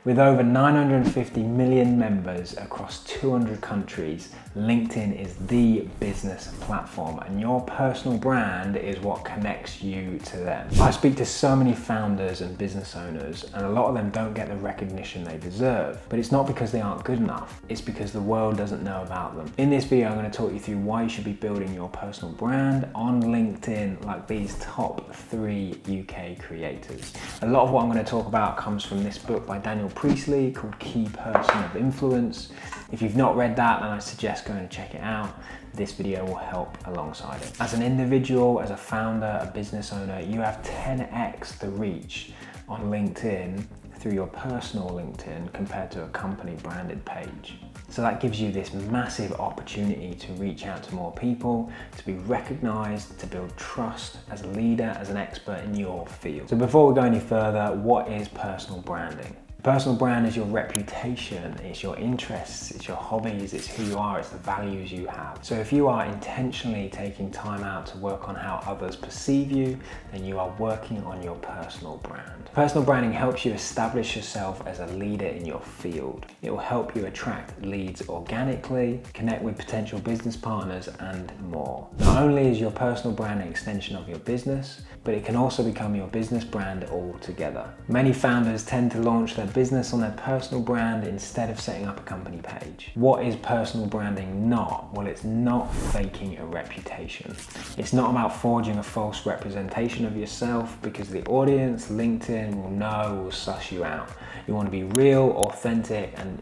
With over 950 million members across 200 countries, LinkedIn is the business platform, and your personal brand is what connects you to them. I speak to so many founders and business owners, and a lot of them don't get the recognition they deserve. But it's not because they aren't good enough, it's because the world doesn't know about them. In this video, I'm going to talk you through why you should be building your personal brand on LinkedIn like these top 3 UK creators. A lot of what I'm going to talk about comes from this book by Daniel Priestley called Key Person of Influence. If you've not read that, then I suggest going and check it out. This video will help alongside it. As an individual, as a founder, a business owner, you have 10x the reach on LinkedIn through your personal LinkedIn compared to a company branded page. So that gives you this massive opportunity to reach out to more people, to be recognized, to build trust as a leader, as an expert in your field. So before we go any further, what is personal branding? Personal brand is your reputation, it's your interests, it's your hobbies, it's who you are, it's the values you have. So if you are intentionally taking time out to work on how others perceive you, then you are working on your personal brand. Personal branding helps you establish yourself as a leader in your field. It will help you attract leads organically, connect with potential business partners, and more. Not only is your personal brand an extension of your business, but it can also become your business brand altogether. Many founders tend to launch their business on their personal brand instead of setting up a company page. What is personal branding not? Well, it's not faking a reputation. It's not about forging a false representation of yourself, because the audience, LinkedIn, will know, will suss you out. You want to be real, authentic, and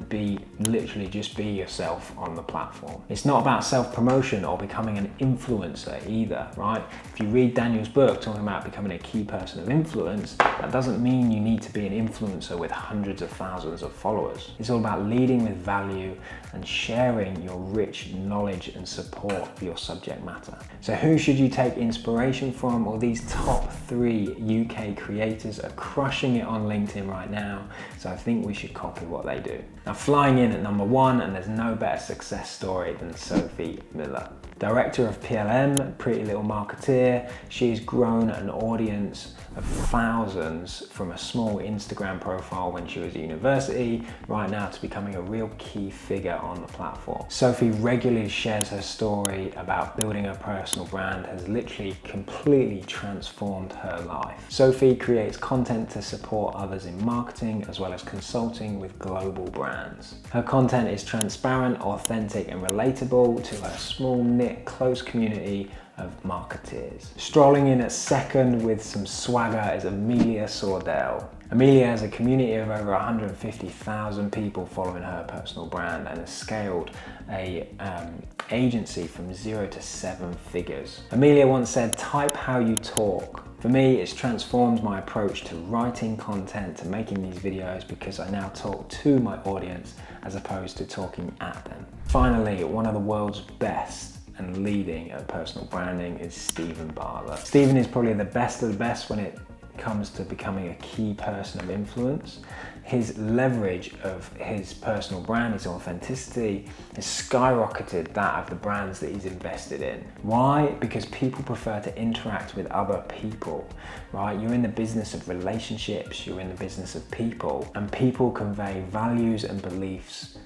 literally just be yourself on the platform. It's not about self-promotion or becoming an influencer either, right? If you read Daniel's book talking about becoming a key person of influence, that doesn't mean you need to be an influencer with hundreds of thousands of followers. It's all about leading with value and sharing your rich knowledge and support for your subject matter. So who should you take inspiration from? Well, these top 3 UK creators are crushing it on LinkedIn right now, so I think we should copy what they do. Now, flying in at number 1, and there's no better success story than Sophie Miller. Director of PLM, Pretty Little Marketeer, she's grown an audience of thousands from a small Instagram profile when she was at university, right now to becoming a real key figure on the platform. Sophie regularly shares her story about building her personal brand has literally completely transformed her life. Sophie creates content to support others in marketing as well as consulting with global brands. Her content is transparent, authentic, and relatable to her small knit, close community of marketeers. Strolling in at second with some swagger is Amelia Sordell. Amelia has a community of over 150,000 people following her personal brand and has scaled a agency from 0 to 7 figures. Amelia once said, "Type how you talk." For me, it's transformed my approach to writing content, to making these videos, because I now talk to my audience as opposed to talking at them. Finally, one of the world's best and leading at personal branding is Stephen Bartlett. Stephen is probably the best of the best when it comes to becoming a key person of influence. His leverage of his personal brand, his authenticity, has skyrocketed that of the brands that he's invested in. Why? Because people prefer to interact with other people, right? You're in the business of relationships, you're in the business of people, and people convey values and beliefs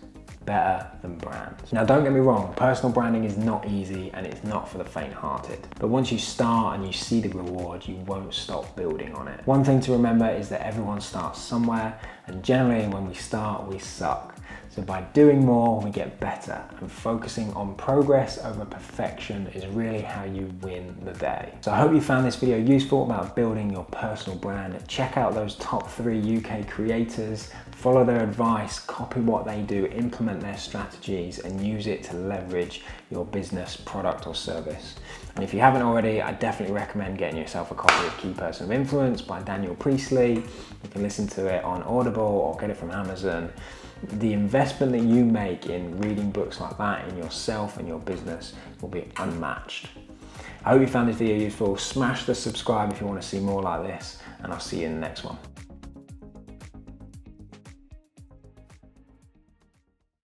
better than brands. Now, don't get me wrong, personal branding is not easy and it's not for the faint-hearted. But once you start and you see the reward, you won't stop building on it. One thing to remember is that everyone starts somewhere, and generally when we start, we suck. So by doing more, we get better, and focusing on progress over perfection is really how you win the day. So I hope you found this video useful about building your personal brand. Check out those top 3 UK creators, follow their advice, copy what they do, implement their strategies, and use it to leverage your business, product, or service. And if you haven't already, I definitely recommend getting yourself a copy of Key Person of Influence by Daniel Priestley. You can listen to it on Audible or get it from Amazon. The investment that you make in reading books like that in yourself and your business will be unmatched. I hope you found this video useful. Smash the subscribe if you want to see more like this, and I'll see you in the next one.